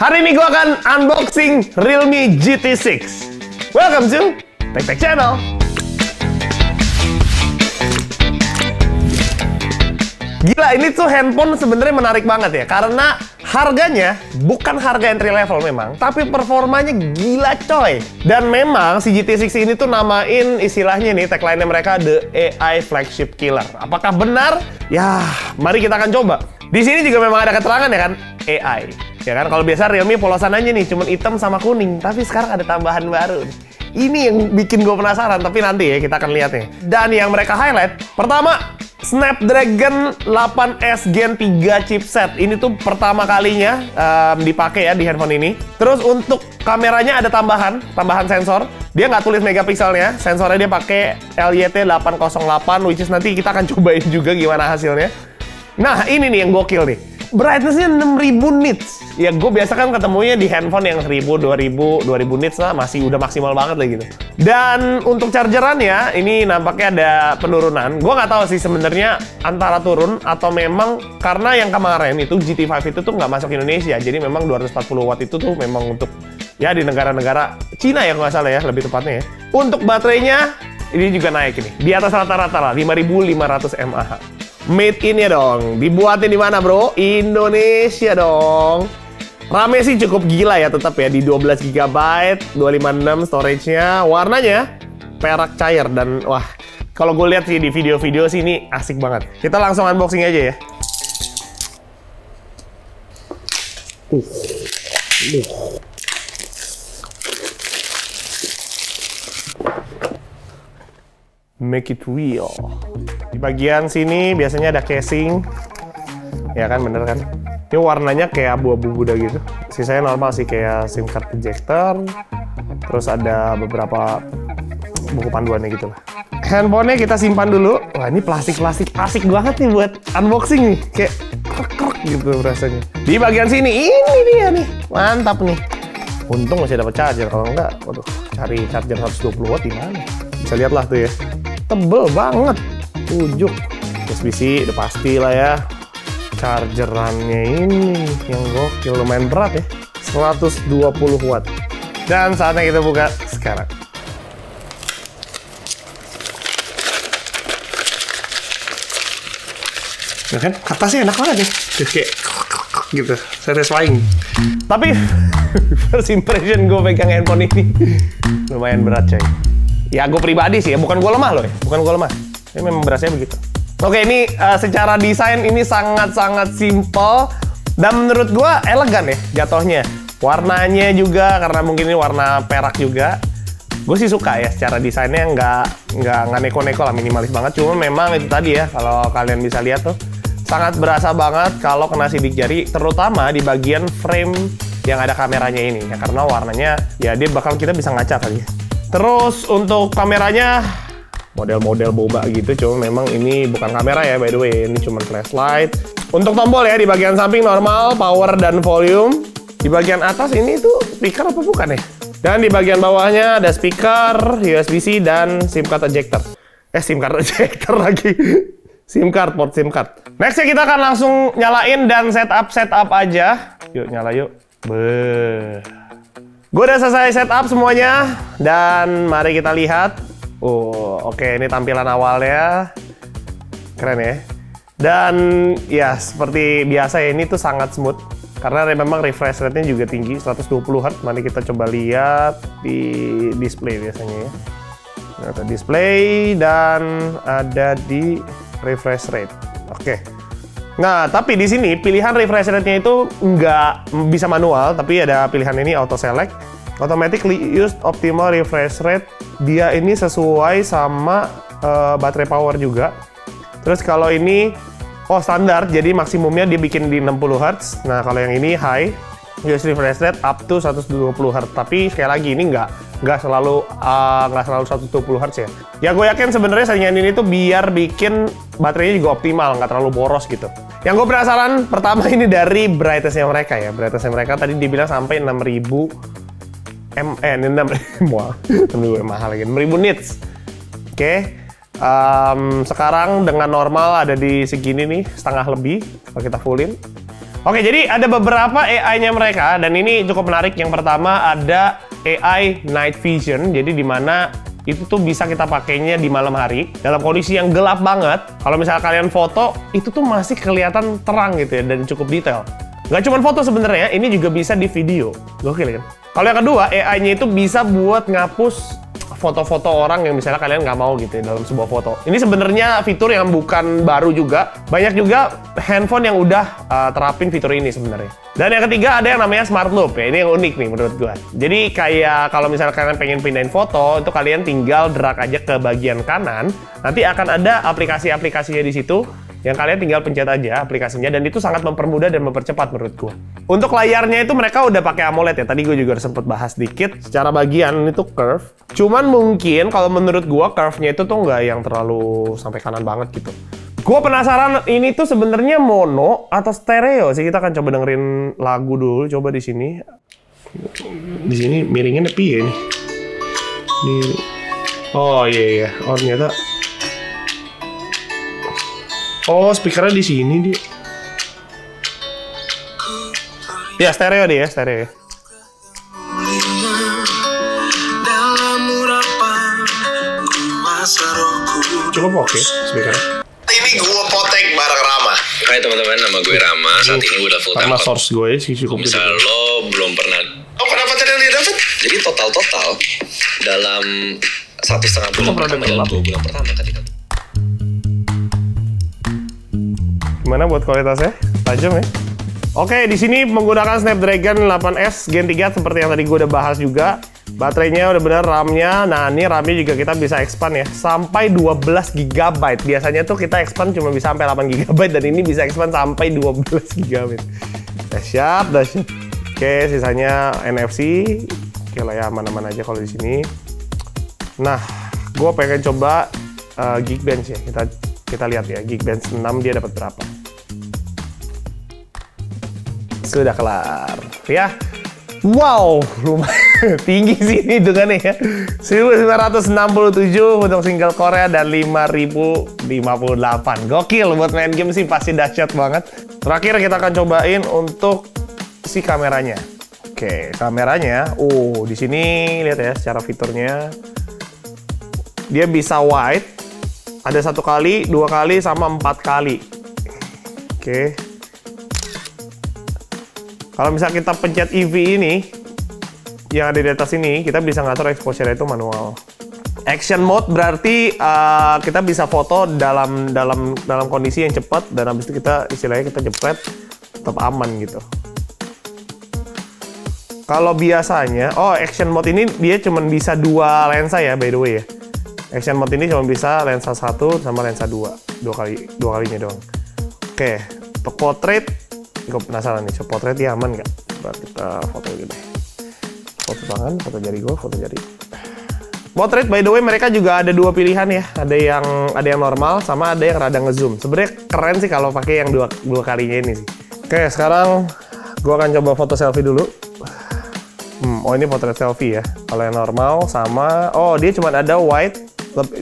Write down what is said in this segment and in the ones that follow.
Hari ini gue akan unboxing Realme GT6. Welcome to Tech Tech Channel. Gila, ini tuh handphone sebenarnya menarik banget ya, karena harganya bukan harga entry level memang, tapi performanya gila coy. Dan memang si GT6 ini tuh namain istilahnya nih, tagline-nya mereka The AI Flagship Killer. Apakah benar? Ya, mari kita akan coba. Di sini juga memang ada keterangan ya kan, AI. Ya kan, kalau biasa Realme polosan aja nih, cuman hitam sama kuning. Tapi sekarang ada tambahan baru. Ini yang bikin gue penasaran, tapi nanti ya kita akan lihat nih. Dan yang mereka highlight, pertama, Snapdragon 8S Gen 3 chipset. Ini tuh pertama kalinya dipakai ya di handphone ini. Terus untuk kameranya ada tambahan sensor. Dia nggak tulis megapikselnya, sensornya dia pakai LYT808, which is nanti kita akan cobain juga gimana hasilnya. Nah, ini nih yang gokil nih. Brightness-nya 6000 nits. Ya, gue biasa kan ketemunya di handphone yang 1000, 2000 nits lah, masih udah maksimal banget lah gitu. Dan untuk chargerannya, ini nampaknya ada penurunan. Gue nggak tahu sih sebenarnya antara turun atau memang karena yang kemarin itu GT5 itu tuh nggak masuk Indonesia. Jadi memang 240 watt itu tuh memang untuk ya di negara-negara Cina ya, nggak salah ya, lebih tepatnya ya. Untuk baterainya, ini juga naik ini. Di atas rata-rata lah, 5500 mAh. Made in ya dong. Dibuatnya di mana, bro? Indonesia dong. RAM-nya sih cukup gila ya, tetap ya di 12 GB, 256 storage-nya. Warnanya perak cair dan wah, kalau gue lihat sih di video-video sih ini asik banget. Kita langsung unboxing aja ya. Make it real. Di bagian sini biasanya ada casing. Ya kan, bener kan? Ini warnanya kayak abu-abu muda gitu. Sisanya normal sih, kayak SIM card ejector. Terus ada beberapa buku panduannya gitu lah. Handphonenya kita simpan dulu. Wah, ini plastik-plastik asik banget nih buat unboxing nih. Kayak krek-krek gitu rasanya. Di bagian sini, ini dia nih. Mantap nih. Untung masih dapat charger. Kalau enggak, waduh, cari charger 120 watt di mana? Bisa lihat lah tuh ya. Tebel banget. Ujuk. USB-C udah pasti lah ya. Chargerannya ini yang gokil, lumayan berat ya, 120 watt. Dan saatnya kita buka sekarang. Ya kan, kertasnya enak banget nih, kayak gitu, satisfying. Tapi first impression gue pegang handphone ini lumayan berat coy. Ya gue pribadi sih ya, bukan gue lemah loh ya, bukan gue lemah. Ini memang berasnya begitu. Oke, ini secara desain ini sangat-sangat simple dan menurut gua elegan ya jatuhnya. Warnanya juga karena mungkin ini warna perak juga. Gue sih suka ya secara desainnya, nggak neko-neko lah, minimalis banget. Cuma memang itu tadi ya, kalau kalian bisa lihat tuh sangat berasa banget kalau kena sidik jari, terutama di bagian frame yang ada kameranya ini ya, karena warnanya ya dia bakal kita bisa ngaca kali ya. Terus untuk kameranya model-model boba gitu, cuma memang ini bukan kamera ya by the way, ini cuma flashlight. Untuk tombol ya, di bagian samping normal, power dan volume. Di bagian atas ini tuh speaker apa bukan ya? Dan di bagian bawahnya ada speaker, USB-C dan SIM card ejector. SIM card ejector lagi. SIM card, port SIM card. Nextnya kita akan langsung nyalain dan setup aja. Yuk nyala yuk. Gue udah selesai setup semuanya dan mari kita lihat. Oh, oke, ini tampilan awalnya. Keren ya. Dan ya, seperti biasa ya, ini tuh sangat smooth. Karena memang refresh rate-nya juga tinggi, 120 Hz. Mari kita coba lihat di display biasanya ya. Ada display dan ada di refresh rate. Oke. Nah, tapi di sini pilihan refresh rate-nya itu nggak bisa manual, tapi ada pilihan ini auto select. Automatically use optimal refresh rate. Dia ini sesuai sama baterai power juga. Terus kalau ini standar, jadi maksimumnya dia bikin di 60 Hz. Nah, kalau yang ini high, use refresh rate up to 120 Hz. Tapi sekali lagi ini nggak selalu 120 Hz ya. Ya gue yakin sebenarnya saingan ini tuh biar bikin baterainya juga optimal, nggak terlalu boros gitu. Yang gue penasaran pertama ini dari brightness-nya mereka ya. Brightness-nya mereka tadi dibilang sampai 6000 ini 6000 mahal lagi, 6000 nits. Oke. Sekarang dengan normal ada di segini nih, setengah lebih kalau kita fullin. Oke, jadi ada beberapa AI-nya mereka, dan ini cukup menarik. Yang pertama ada AI Night Vision, jadi dimana itu tuh bisa kita pakainya di malam hari, dalam kondisi yang gelap banget. Kalau misalnya kalian foto, itu tuh masih kelihatan terang gitu ya, dan cukup detail. Nggak cuma foto sebenarnya, ini juga bisa di video. Gokil kan? Kalau yang kedua, AI-nya itu bisa buat ngapus foto-foto orang yang misalnya kalian nggak mau gitu ya dalam sebuah foto. Ini sebenarnya fitur yang bukan baru juga. Banyak juga handphone yang udah terapin fitur ini sebenarnya. Dan yang ketiga ada yang namanya Smart Loop ya. Ini yang unik nih menurut gua. Jadi kayak kalau misalnya kalian pengen pindahin foto, itu kalian tinggal drag aja ke bagian kanan. Nanti akan ada aplikasi-aplikasinya di situ yang kalian tinggal pencet aja aplikasinya, dan itu sangat mempermudah dan mempercepat menurut gua. Untuk layarnya itu mereka udah pakai AMOLED ya. Tadi gue juga sempat bahas dikit. Secara bagian itu curve. Cuman mungkin kalau menurut gua curve-nya itu tuh nggak yang terlalu sampai kanan banget gitu. Gua penasaran ini tuh sebenarnya mono atau stereo sih. Kita akan coba dengerin lagu dulu. Coba di sini. Di sini miringnya nepi ya ini. Oh iya. Oh ternyata. Oh, speakernya di sini dia. Ya, stereo dia, stereo. Cukup oke, speakernya. Ini gua potek bareng Rama. Hai teman-teman, nama gue Rama. Saat ini gue udah full time. Karena source gue sih cukup. Misal lo belum pernah. Oh, kenapa tadi dia dapat? Jadi total dalam 1,5 bulan pertama, dalam 2 bulan pertama ketika. Gimana buat kualitasnya? Tajam ya? Oke, di sini menggunakan Snapdragon 8S Gen 3 seperti yang tadi gue udah bahas juga. Baterainya udah bener, RAM-nya. Nah, ini RAM-nya juga kita bisa expand ya, sampai 12 GB. Biasanya tuh kita expand cuma bisa sampai 8 GB, dan ini bisa expand sampai 12 GB. Dahsyat. Oke, sisanya NFC. Oke lah ya, aman-aman aja kalau di sini. Nah, gue pengen coba Geekbench ya. Kita lihat ya, Geekbench 6 dia dapat berapa. Sudah kelar ya. Wow, lumayan tinggi sih ini hitungannya ya. 1967 untuk single core dan 5058. Gokil, buat main game sih pasti dahsyat banget. Terakhir kita akan cobain untuk si kameranya. Oke, kameranya. Di sini lihat ya secara fiturnya. Dia bisa wide. Ada 1 kali, 2 kali, sama 4 kali. Oke. Kalau misalnya kita pencet EV ini, yang ada di atas ini, kita bisa ngatur exposure itu manual. Action mode berarti kita bisa foto dalam kondisi yang cepat, dan habis itu kita istilahnya kita jepret tetap aman gitu. Kalau biasanya, action mode ini dia cuma bisa 2 lensa ya, by the way ya. Action mode ini cuma bisa lensa 1 sama lensa 2. Dua kalinya doang. Oke, untuk portrait, gue penasaran nih, so portrait dia aman nggak? Coba kita foto gitu. Foto tangan, foto jari gue, foto jari. Portrait, by the way, mereka juga ada 2 pilihan ya. Ada yang normal, sama ada yang rada ngezoom. Sebenarnya keren sih kalau pakai yang dua kalinya ini sih. Oke, sekarang gue akan coba foto selfie dulu. Ini portrait selfie ya. Kalau yang normal sama, dia cuma ada wide.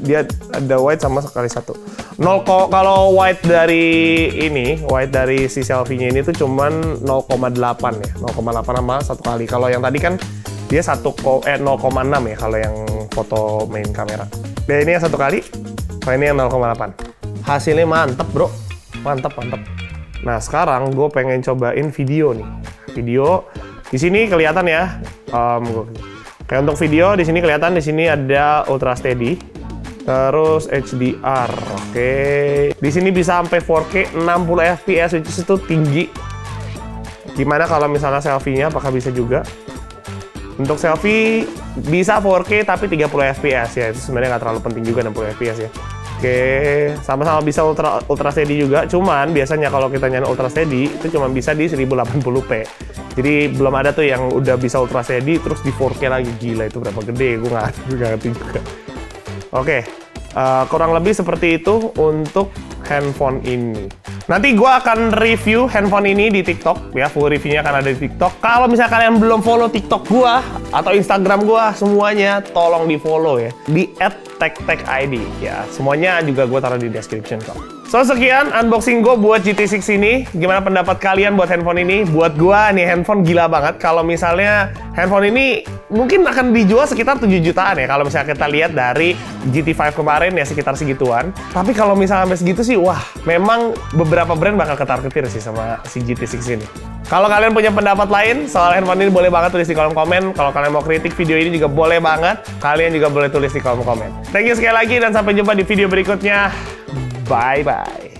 Dia ada wide sama sekali 1. Kalau wide dari si selfie-nya ini tuh cuman 0,8 ya. 0,8 sama 1 kali. Kalau yang tadi kan dia 0,6 ya kalau yang foto main kamera. Dan ini yang 1 kali, kalau ini yang 0,8. Hasilnya mantep bro, mantep. Nah sekarang gue pengen cobain video nih. Video di sini kelihatan ya. Kayak untuk video di sini kelihatan, di sini ada ultra steady. Terus HDR, oke. Di sini bisa sampai 4K 60 fps, which is itu tinggi. Gimana kalau misalnya selfie-nya, apakah bisa juga? Untuk selfie bisa 4K tapi 30 fps ya. Itu sebenarnya nggak terlalu penting juga 60 fps ya. Oke, sama-sama bisa ultra steady juga. Cuman biasanya kalau kita nyalain ultra steady itu cuma bisa di 1080p. Jadi belum ada tuh yang udah bisa ultra steady terus di 4K lagi. Gila, itu berapa gede? Gue nggak ngerti juga. Oke, kurang lebih seperti itu untuk handphone ini. Nanti gue akan review handphone ini di TikTok ya, full reviewnya akan ada di TikTok. Kalau misalnya kalian belum follow TikTok gue atau Instagram gue, semuanya tolong di follow ya, di @techtechid ya. Semuanya juga gue taruh di description kok. So, sekian unboxing gue buat GT6 ini. Gimana pendapat kalian buat handphone ini? Buat gue, nih handphone gila banget. Kalau misalnya handphone ini mungkin akan dijual sekitar 7 jutaan ya. Kalau misalnya kita lihat dari GT5 kemarin ya sekitar segituan. Tapi kalau misalnya sampai segitu sih, wah, memang beberapa brand bakal ketar-ketir sih sama si GT6 ini. Kalau kalian punya pendapat lain soal handphone ini, boleh banget tulis di kolom komen. Kalau kalian mau kritik video ini juga boleh banget. Kalian juga boleh tulis di kolom komen. Thank you sekali lagi dan sampai jumpa di video berikutnya. Bye-bye.